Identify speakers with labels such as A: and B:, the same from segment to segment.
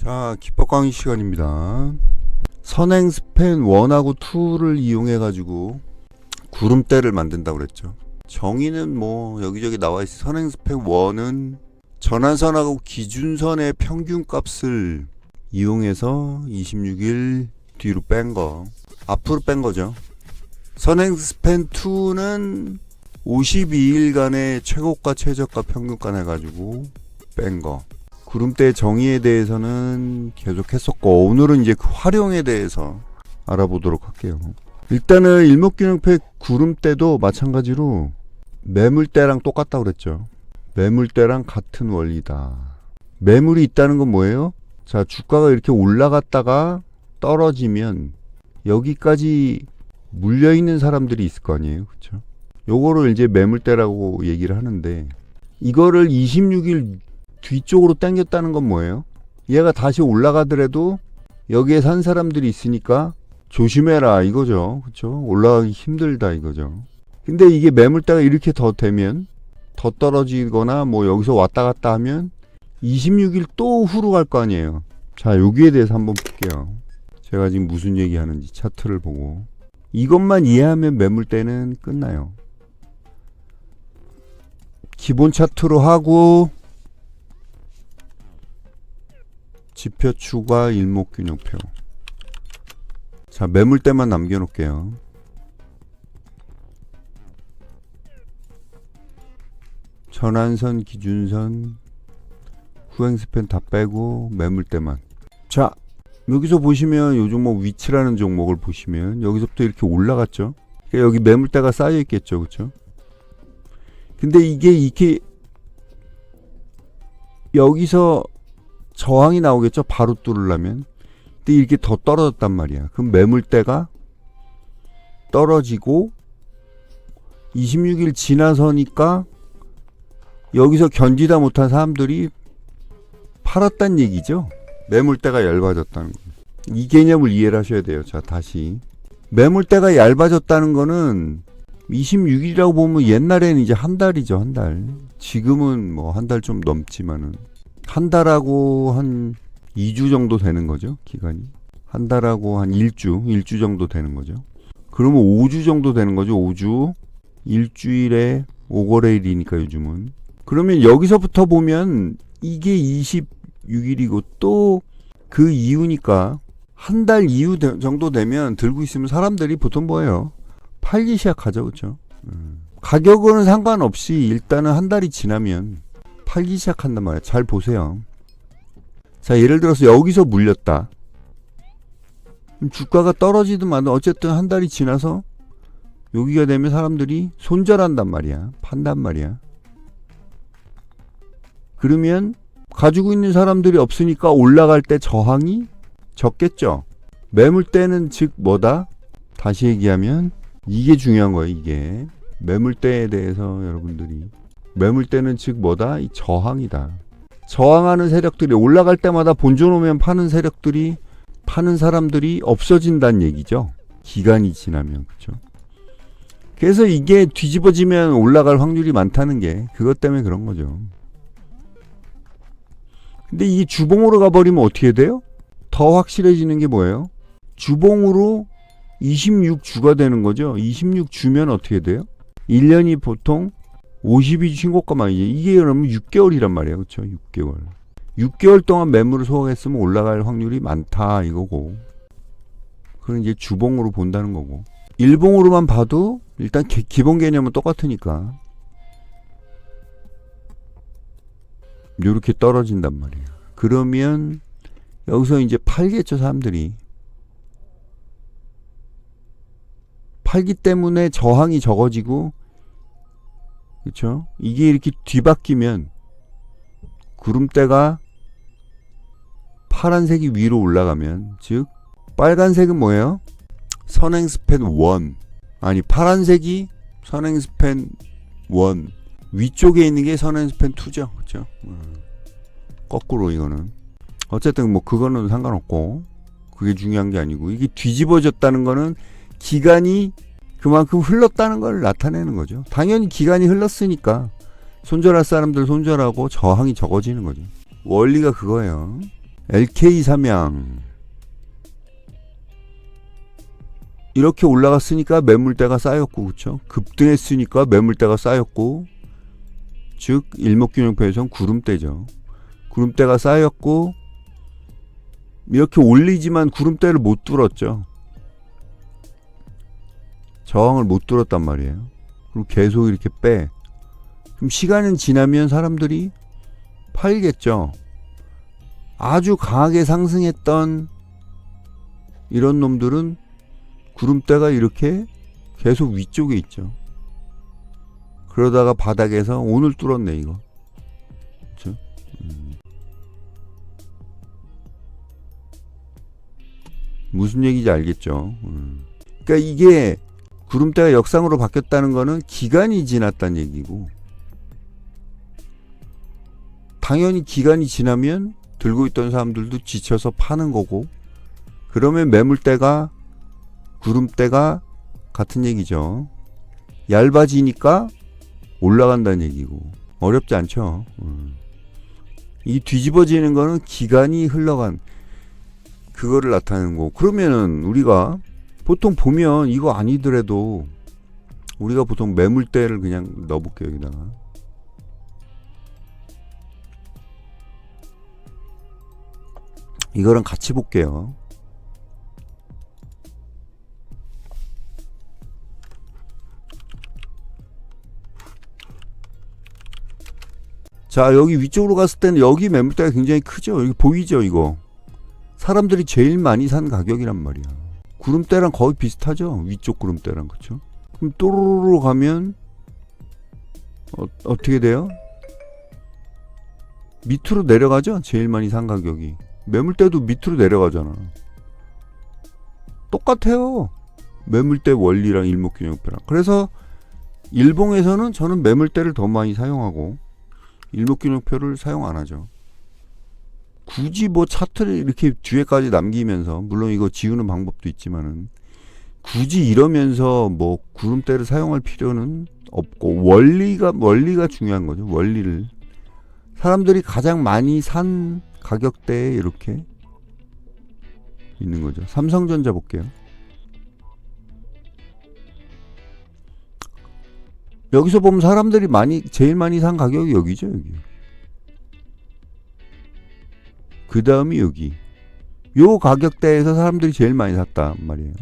A: 자, 기법 강의 시간입니다. 선행 스팬 1하고 2를 이용해 가지고 구름대를 만든다고 그랬죠. 정의는 뭐 여기저기 나와 있어. 선행 스팬 1은 전환선하고 기준선의 평균 값을 이용해서 26일 뒤로 뺀 거, 앞으로 뺀 거죠. 선행 스팬 2는 52일간의 최고가 최저가 평균가 해가지고 뺀 거. 구름대 정의에 대해서는 계속 했었고, 오늘은 이제 그 활용에 대해서 알아보도록 할게요. 일단은 일목균형팩 구름대도 마찬가지로 매물대랑 똑같다고 그랬죠. 매물대랑 같은 원리다. 매물이 있다는 건 뭐예요? 자, 주가가 이렇게 올라갔다가 떨어지면 여기까지 물려있는 사람들이 있을 거 아니에요. 그렇죠? 요거를 이제 매물대라고 얘기를 하는데, 이거를 26일 뒤쪽으로 당겼다는 건 뭐예요? 얘가 다시 올라가더라도 여기에 산 사람들이 있으니까 조심해라 이거죠. 그렇죠? 올라가기 힘들다 이거죠. 근데 이게 매물대가 이렇게 더 되면, 더 떨어지거나 뭐 여기서 왔다 갔다 하면 26일 또 후로 갈 거 아니에요. 자, 여기에 대해서 한번 볼게요. 제가 지금 무슨 얘기하는지 차트를 보고 이것만 이해하면 매물대는 끝나요. 기본 차트로 하고 지표 추가 일목균형표. 자, 매물대만 남겨놓을게요. 전환선, 기준선, 후행스팬 다 빼고 매물대만. 자, 여기서 보시면 요 종목 위치라는 종목을 보시면 여기서부터 이렇게 올라갔죠. 그러니까 여기 매물대가 쌓여 있겠죠, 그렇죠? 근데 이게 이렇게 여기서 저항이 나오겠죠, 바로 뚫으려면. 근데 이렇게 더 떨어졌단 말이야. 그럼 매물대가 떨어지고 26일 지나서니까 여기서 견디다 못한 사람들이 팔았단 얘기죠. 매물대가 얇아졌다는 거. 이 개념을 이해를 하셔야 돼요. 자, 다시. 매물대가 얇아졌다는 거는 26일이라고 보면 옛날에는 이제 한 달이죠, 한 달. 지금은 뭐 한 달 좀 넘지만은. 한 달하고 한 2주 정도 되는 거죠, 기간이. 한 달하고 한 1주 정도 되는 거죠. 그러면 5주 정도 되는 거죠, 5주. 일주일에 5거래일이니까 요즘은. 그러면 여기서부터 보면 이게 26일이고 또 그 이후니까 한 달 이후 정도 되면 들고 있으면 사람들이 보통 뭐예요? 팔기 시작하죠, 그렇죠? 가격은 상관없이 일단은 한 달이 지나면 팔기 시작한단 말이에요. 잘 보세요. 자, 예를 들어서 여기서 물렸다. 주가가 떨어지더만 어쨌든 한 달이 지나서 여기가 되면 사람들이 손절한단 말이야. 판단 말이야. 그러면 가지고 있는 사람들이 없으니까 올라갈 때 저항이 적겠죠. 매물대는 즉 뭐다? 다시 얘기하면 이게 중요한 거예요. 이게 매물대에 대해서 여러분들이, 매물대는 즉 뭐다? 이 저항이다. 저항하는 세력들이 올라갈 때마다 본전 오면 파는 세력들이, 파는 사람들이 없어진다는 얘기죠. 기간이 지나면. 그렇죠? 그래서 이게 뒤집어지면 올라갈 확률이 많다는 게 그것 때문에 그런 거죠. 근데 이게 주봉으로 가버리면 어떻게 돼요? 더 확실해지는 게 뭐예요? 주봉으로 26주가 되는 거죠. 26주면 어떻게 돼요? 1년이 보통 52주 신고가 말이지. 이게 그러면 6개월이란 말이에요. 그렇죠? 6개월. 6개월 동안 매물을 소화했으면 올라갈 확률이 많다 이거고. 그건 이제 주봉으로 본다는 거고. 일봉으로만 봐도 일단 기본 개념은 똑같으니까 이렇게 떨어진단 말이에요. 그러면 여기서 이제 팔겠죠, 사람들이. 팔기 때문에 저항이 적어지고, 그렇죠? 이게 이렇게 뒤바뀌면 구름대가 파란색이 위로 올라가면, 즉 빨간색은 뭐예요? 선행 스팬 1. 아니, 파란색이 선행 스팬 1. 위쪽에 있는 게 선행 스팬 2죠. 그렇죠? 거꾸로 이거는. 어쨌든 뭐 그거는 상관없고, 그게 중요한 게 아니고, 이게 뒤집어졌다는 거는 기간이 그만큼 흘렀다는 걸 나타내는 거죠. 당연히 기간이 흘렀으니까 손절할 사람들 손절하고 저항이 적어지는 거죠. 원리가 그거예요. LK 삼양 이렇게 올라갔으니까 매물대가 쌓였고, 그쵸? 급등했으니까 매물대가 쌓였고, 즉 일목균형표에선 구름대죠. 구름대가 쌓였고 이렇게 올리지만 구름대를 못 뚫었죠. 저항을 못 뚫었단 말이에요. 그리고 계속 이렇게 빼. 그럼 시간은 지나면 사람들이 팔겠죠. 아주 강하게 상승했던 이런 놈들은 구름대가 이렇게 계속 위쪽에 있죠. 그러다가 바닥에서 오늘 뚫었네 이거. 그렇죠? 무슨 얘기인지 알겠죠. 그러니까 이게 구름대가 역상으로 바뀌었다는 거는 기간이 지났다는 얘기고, 당연히 기간이 지나면 들고 있던 사람들도 지쳐서 파는 거고, 그러면 매물대가 구름대가 같은 얘기죠. 얇아지니까 올라간다는 얘기고, 어렵지 않죠. 이 뒤집어지는 거는 기간이 흘러간 그거를 나타내는 거고, 그러면은 우리가 보통 보면 이거 아니더라도 우리가 보통 매물대를 그냥 넣어볼게요. 여기다가 이거랑 같이 볼게요. 자, 여기 위쪽으로 갔을 때는 여기 매물대가 굉장히 크죠. 여기 보이죠, 이거. 사람들이 제일 많이 산 가격이란 말이야. 구름대랑 거의 비슷하죠, 위쪽 구름대랑. 그쵸? 그럼 또르르 가면 어떻게 돼요? 밑으로 내려가죠, 제일 많이 산 가격이. 매물대도 밑으로 내려가잖아. 똑같아요, 매물대 원리랑 일목균형표랑. 그래서 일봉에서는 저는 매물대를 더 많이 사용하고 일목균형표를 사용 안 하죠. 굳이 뭐 차트를 이렇게 뒤에까지 남기면서, 물론 이거 지우는 방법도 있지만은 굳이 이러면서 뭐 구름대를 사용할 필요는 없고, 원리가 중요한 거죠. 원리를 사람들이 가장 많이 산 가격대에 이렇게 있는 거죠. 삼성전자 볼게요. 여기서 보면 사람들이 제일 많이 산 가격이 여기죠, 여기. 그 다음이 여기. 요 가격대에서 사람들이 제일 많이 샀단 말이에요.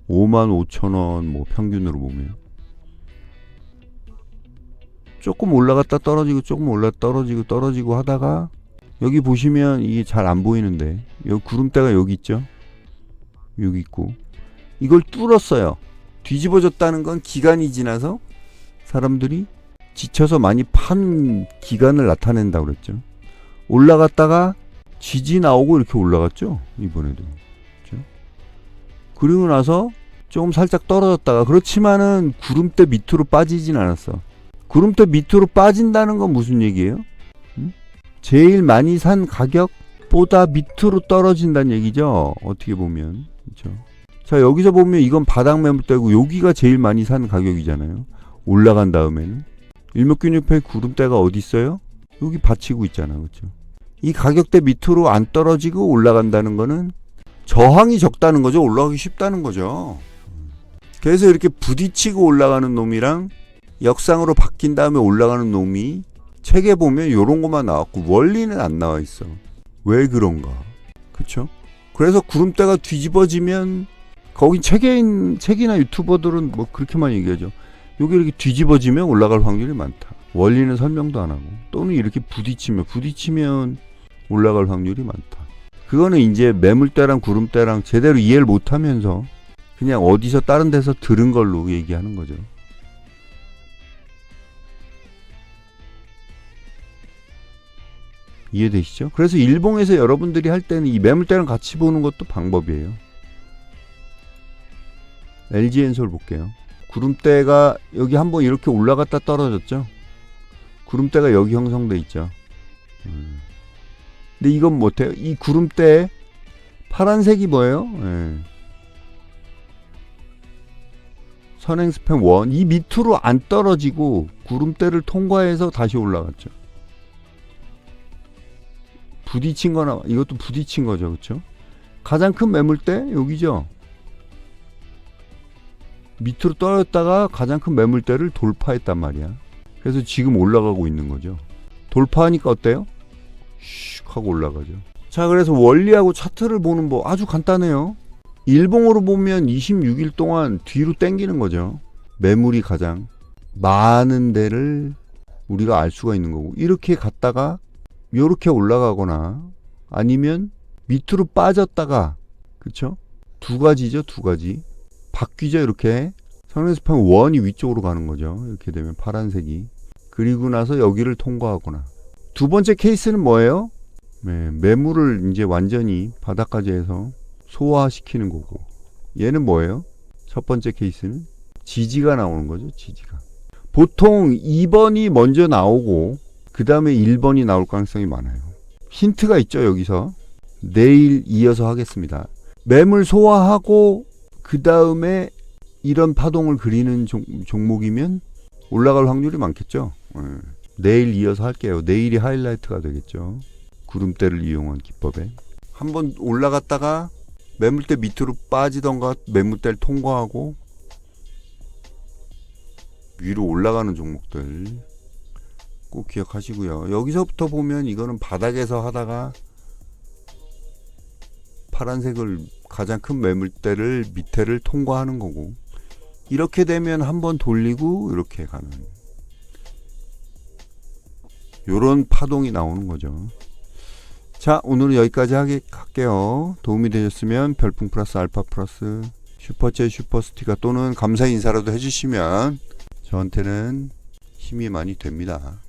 A: 55,000원 뭐 평균으로 보면. 조금 올라갔다 떨어지고 조금 올라갔다 떨어지고 하다가, 여기 보시면 이게 잘 안 보이는데 여기 구름대가 여기 있죠. 여기 있고 이걸 뚫었어요. 뒤집어졌다는 건 기간이 지나서 사람들이 지쳐서 많이 판 기간을 나타낸다고 그랬죠. 올라갔다가 지지 나오고 이렇게 올라갔죠, 이번에도. 그렇죠? 그리고 나서 조금 살짝 떨어졌다가, 그렇지만은 구름대 밑으로 빠지진 않았어. 구름대 밑으로 빠진다는 건 무슨 얘기예요? 제일 많이 산 가격보다 밑으로 떨어진다는 얘기죠, 어떻게 보면. 그렇죠? 자, 여기서 보면 이건 바닥 매물대고 여기가 제일 많이 산 가격이잖아요. 올라간 다음에는 일목균형표의 구름대가 어디 있어요? 여기 받치고 있잖아. 그렇죠? 이 가격대 밑으로 안 떨어지고 올라간다는 거는 저항이 적다는 거죠. 올라가기 쉽다는 거죠. 그래서 이렇게 부딪히고 올라가는 놈이랑 역상으로 바뀐 다음에 올라가는 놈이 책에 보면 요런 것만 나왔고 원리는 안 나와 있어. 왜 그런가? 그쵸? 그래서 구름대가 뒤집어지면, 거기 책이나 유튜버들은 뭐 그렇게만 얘기하죠. 여기 이렇게 뒤집어지면 올라갈 확률이 많다. 원리는 설명도 안 하고, 또는 이렇게 부딪히면 올라갈 확률이 많다. 그거는 이제 매물대랑 구름대랑 제대로 이해를 못하면서 그냥 어디서 다른 데서 들은 걸로 얘기하는 거죠. 이해되시죠? 그래서 일봉에서 여러분들이 할 때는 이 매물대랑 같이 보는 것도 방법이에요. LG엔솔 볼게요. 구름대가 여기 한번 이렇게 올라갔다 떨어졌죠. 구름대가 여기 형성돼 있죠. 근데 이건 못해요. 이 구름대 파란색이 뭐예요? 선행 스팬 1, 이 밑으로 안 떨어지고 구름대를 통과해서 다시 올라갔죠. 부딪힌 거나 이것도 부딪힌 거죠. 그렇죠? 가장 큰 매물대 여기죠. 밑으로 떨어졌다가 가장 큰 매물대를 돌파했단 말이야. 그래서 지금 올라가고 있는 거죠. 돌파하니까 어때요? 슉 하고 올라가죠. 자, 그래서 원리하고 차트를 보는 법 아주 간단해요. 일봉으로 보면 26일 동안 뒤로 당기는 거죠. 매물이 가장 많은 데를 우리가 알 수가 있는 거고, 이렇게 갔다가 이렇게 올라가거나 아니면 밑으로 빠졌다가, 그쵸? 두 가지죠. 두 가지 바뀌죠. 이렇게 선행스팽 원이 위쪽으로 가는 거죠. 이렇게 되면 파란색이. 그리고 나서 여기를 통과하거나. 두 번째 케이스는 뭐예요? 네, 매물을 이제 완전히 바닥까지 해서 소화시키는 거고. 얘는 뭐예요? 첫 번째 케이스는 지지가 나오는 거죠. 지지가. 보통 2번이 먼저 나오고 그 다음에 1번이 나올 가능성이 많아요. 힌트가 있죠. 여기서 내일 이어서 하겠습니다. 매물 소화하고 그 다음에 이런 파동을 그리는 종목이면 올라갈 확률이 많겠죠. 내일 이어서 할게요. 내일이 하이라이트가 되겠죠. 구름대를 이용한 기법에 한번 올라갔다가 매물대 밑으로 빠지던가 매물대를 통과하고 위로 올라가는 종목들 꼭 기억하시고요. 여기서부터 보면 이거는 바닥에서 하다가 파란색을 가장 큰 매물대를 밑에를 통과하는 거고, 이렇게 되면 한번 돌리고 이렇게 가는 요런 파동이 나오는 거죠. 자, 오늘은 여기까지 할게요. 도움이 되셨으면 별풍 플러스 알파 플러스 슈퍼챗 슈퍼스티커 또는 감사 인사라도 해주시면 저한테는 힘이 많이 됩니다.